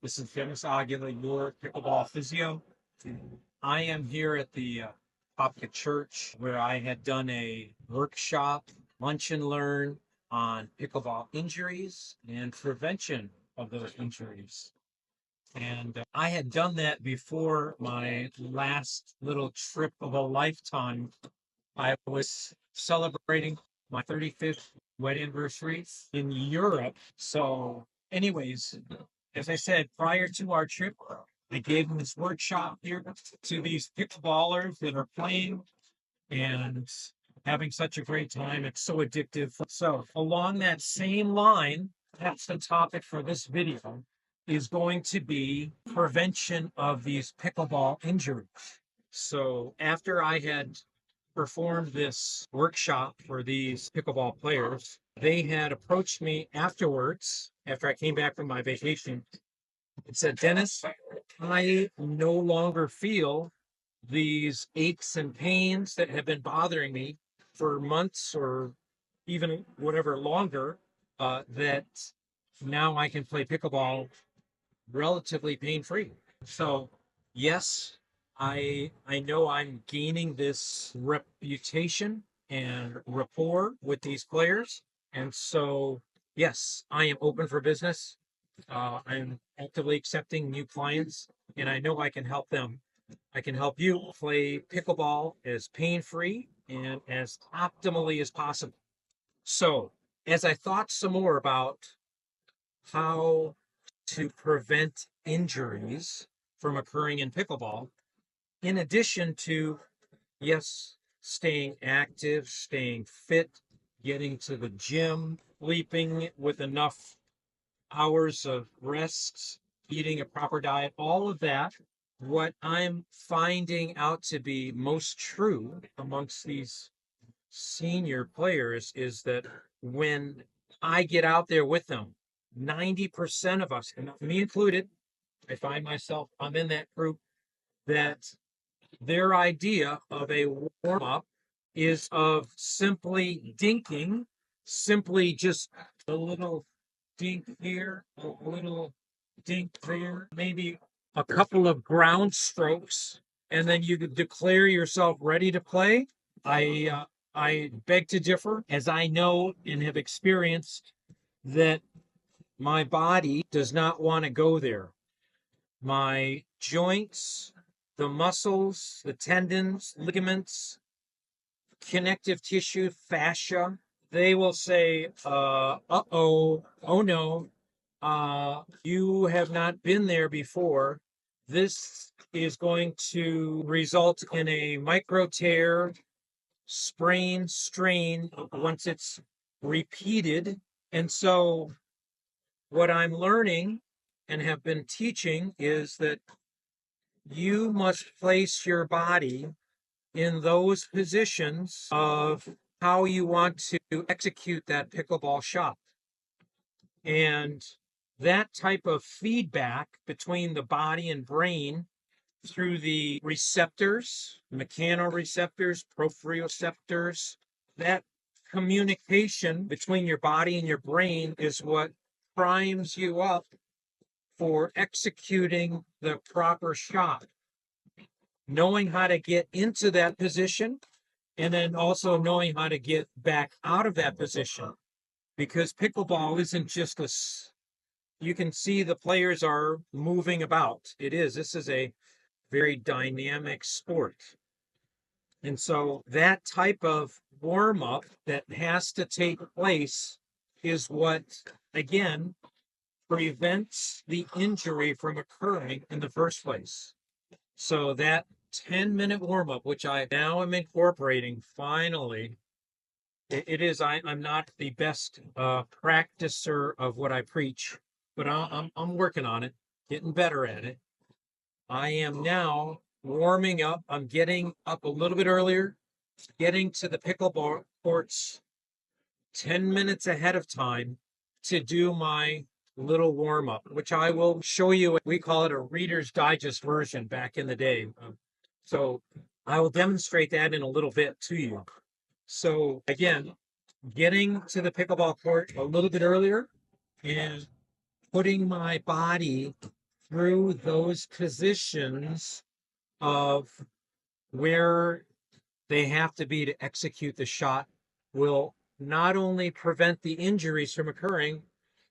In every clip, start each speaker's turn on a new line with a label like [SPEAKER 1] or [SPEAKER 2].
[SPEAKER 1] This is Dennis Aguila, your Pickleball Physio. I am here at the Popka Church where I had done a workshop, lunch and learn on pickleball injuries and prevention of those injuries. And I had done that before my last little trip of a lifetime. I was celebrating my 35th wedding anniversary in Europe. So, anyways, as I said, prior to our trip, I gave them this workshop here to these pickleballers that are playing and having such a great time. It's so addictive. So, along that same line, that's the topic for this video, is going to be prevention of these pickleball injuries. So, after I had performed this workshop for these pickleball players, they had approached me afterwards, after I came back from my vacation, and said, Dennis, I no longer feel these aches and pains that have been bothering me for months or even whatever longer, that now I can play pickleball relatively pain-free. So, yes, I know I'm gaining this reputation and rapport with these players. And so, yes, I am open for business. I'm actively accepting new clients, and I know I can help them. I can help you play pickleball as pain-free and as optimally as possible. So, as I thought some more about how to prevent injuries from occurring in pickleball, in addition to, yes, staying active, staying fit, getting to the gym, sleeping with enough hours of rest, eating a proper diet, all of that, what I'm finding out to be most true amongst these senior players is that when I get out there with them, 90% of us, and me included, I find myself, I'm in that group, that their idea of a warm up is of simply dinking, simply just a little dink here, a little dink there, maybe a couple of ground strokes, and then you declare yourself ready to play. I beg to differ, as I know and have experienced that my body does not want to go there. My joints, the muscles, the tendons, ligaments, connective tissue, fascia, they will say, uh-oh, oh no, you have not been there before. This is going to result in a micro tear, sprain, strain once it's repeated. And so what I'm learning and have been teaching is that you must place your body in those positions of how you want to execute that pickleball shot. And that type of feedback between the body and brain through the receptors, mechanoreceptors, proprioceptors, that communication between your body and your brain is what primes you up for executing the proper shot. Knowing how to get into that position and then also knowing how to get back out of that position. Because pickleball isn't just you can see the players are moving about. This is a very dynamic sport. And so that type of warm up that has to take place is what, again, prevents the injury from occurring in the first place. So that 10-minute warm up, which I now am incorporating finally, I'm not the best practicer of what I preach, but I'm working on it, getting better at it. I am now warming up. I'm getting up a little bit earlier, getting to the pickleball courts 10 minutes ahead of time to do my little warm up, which I will show you. We call it a Reader's Digest version back in the day. So I will demonstrate that in a little bit to you. So again, getting to the pickleball court a little bit earlier and putting my body through those positions of where they have to be to execute the shot will not only prevent the injuries from occurring,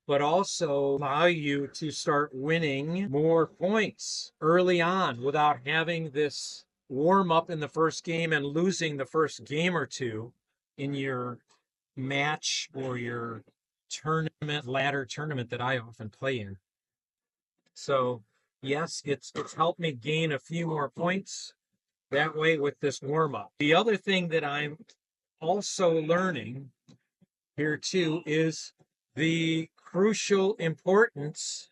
[SPEAKER 1] but also allow you to start winning more points early on without having this warm up in the first game and losing the first game or two in your match or your tournament, ladder tournament that I often play in. So yes, it's helped me gain a few more points that way with this warm up. The other thing that I'm also learning here too is the crucial importance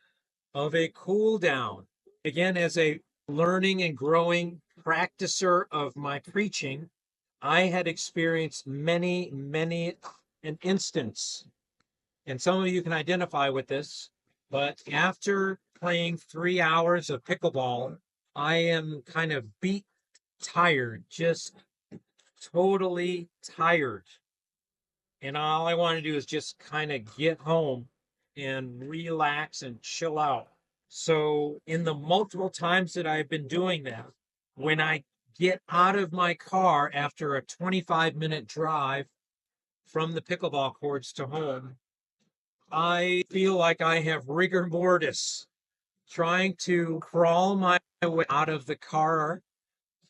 [SPEAKER 1] of a cool down. Again, as a learning and growing practicer of my preaching, I had experienced many an instance, and some of you can identify with this, but after playing 3 hours of pickleball, I am kind of beat tired, just totally tired. And all I want to do is just kind of get home and relax and chill out. So, in the multiple times that I've been doing that, when I get out of my car after a 25-minute drive from the pickleball courts to home, I feel like I have rigor mortis trying to crawl my way out of the car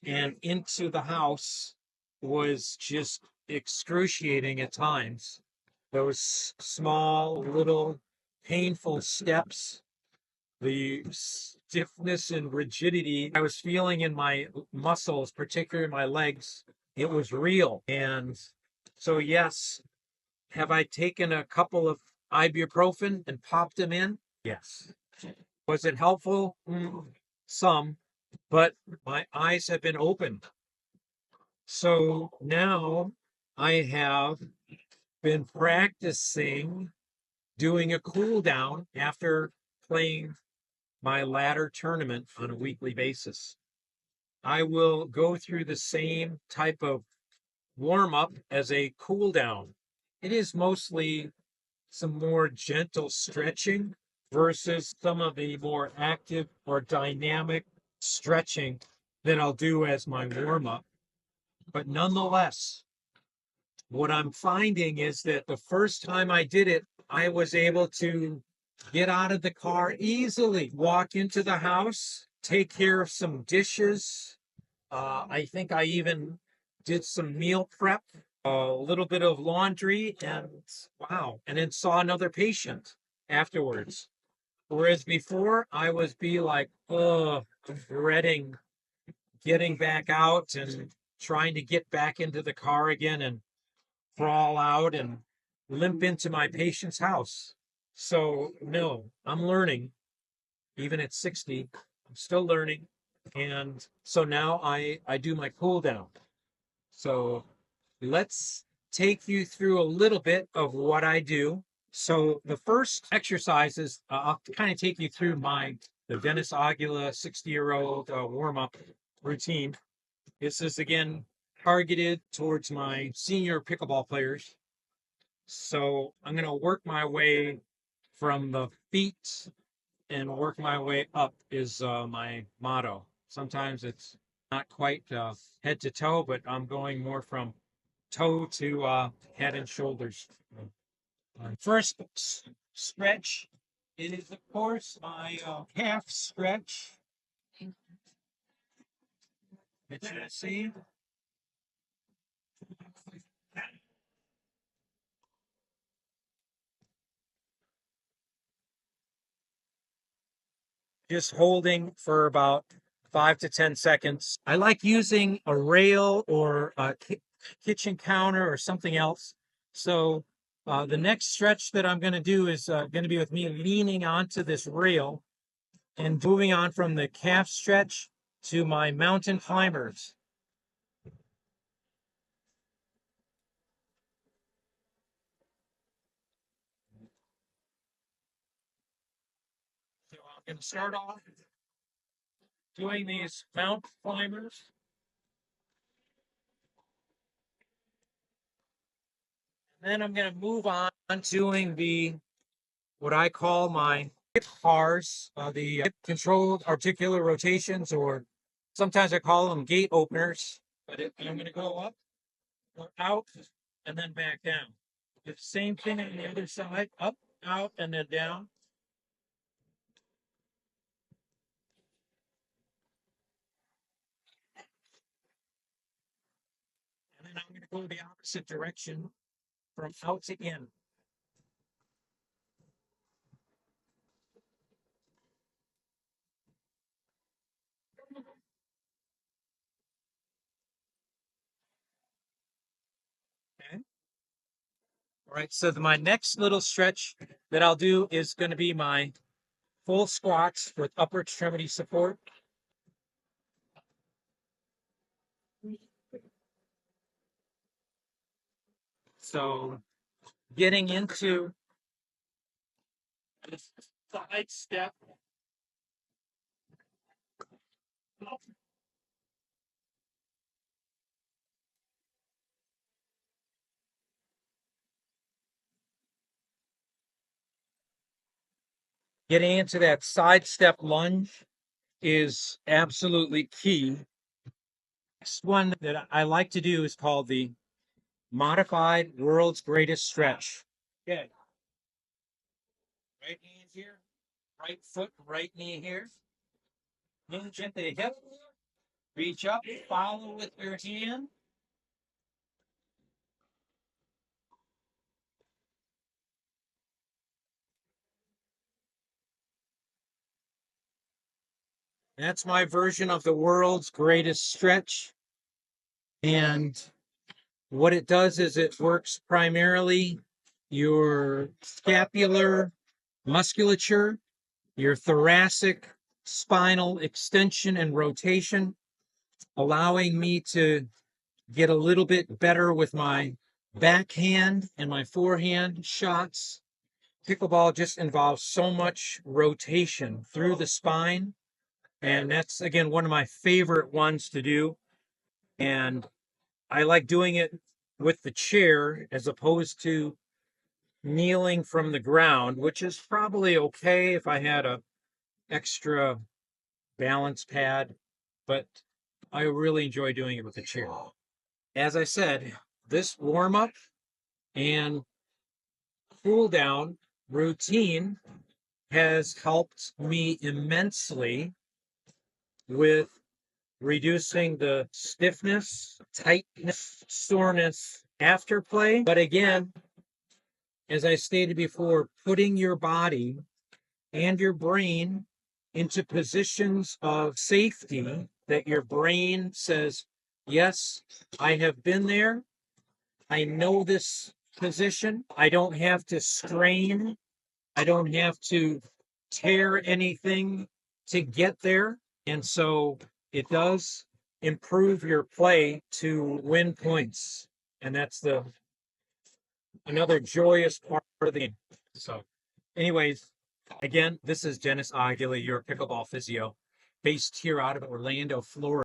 [SPEAKER 1] and into the house was just excruciating at times. Those small, little, painful steps, the stiffness and rigidity I was feeling in my muscles, particularly my legs, it was real. And so, yes, have I taken a couple of ibuprofen and popped them in? Yes. Was it helpful? Some, but my eyes have been opened. So now I have been practicing doing a cool down after playing my ladder tournament on a weekly basis. I will go through the same type of warm up as a cool down. It is mostly some more gentle stretching versus some of the more active or dynamic stretching that I'll do as my warm up. But nonetheless, what I'm finding is that the first time I did it, I was able to get out of the car easily, walk into the house, take care of some dishes. I think I even did some meal prep, a little bit of laundry, and wow, and then saw another patient afterwards. Whereas before, I was be like, oh, dreading getting back out and trying to get back into the car again and crawl out and limp into my patient's house. So, no, I'm learning. Even at 60, I'm still learning. And so now I do my cool down. So let's take you through a little bit of what I do. So the first exercises, I'll kind of take you through the Dennis Aguila 60-year-old warm-up routine. This is again targeted towards my senior pickleball players. So I'm going to work my way from the feet and work my way up is my motto. Sometimes it's not quite head to toe, but I'm going more from toe to head and shoulders. First stretch, it is of course my calf stretch. That you see. Just holding for about 5 to 10 seconds. I like using a rail or a kitchen counter or something else. So the next stretch that I'm going to do is going to be with me leaning onto this rail and moving on from the calf stretch to my mountain climbers. So I'm going to start off doing these mountain climbers. Then I'm going to move on doing what I call my hip bars, the hip controlled articular rotations, or sometimes I call them gate openers. But I'm going to go up, go out, and then back down. The same thing on the other side, up, out, and then down. And then I'm going to go the opposite direction from out to in. Okay. All right. So my next little stretch that I'll do is going to be my full squats with upper extremity support. So getting into the side step. Getting into that side step lunge is absolutely key. Next one that I like to do is called the modified world's greatest stretch. Okay. Right hand here, right foot, right knee here. Hinge at the hip. Reach up, follow with your hand. That's my version of the world's greatest stretch. And what it does is it works primarily your scapular musculature, your thoracic spinal extension and rotation, allowing me to get a little bit better with my backhand and my forehand shots. Pickleball just involves so much rotation through the spine. And that's, again, one of my favorite ones to do. And I like doing it with the chair as opposed to kneeling from the ground, which is probably okay if I had a extra balance pad, but I really enjoy doing it with the chair. As I said, this warm up and cool down routine has helped me immensely with reducing the stiffness, tightness, soreness after play. But again, as I stated before, putting your body and your brain into positions of safety that your brain says, yes, I have been there. I know this position. I don't have to strain. I don't have to tear anything to get there. And so it does improve your play to win points. And that's another joyous part of the game. So anyways, again, this is Dennis Aguila, your pickleball physio, based here out of Orlando, Florida.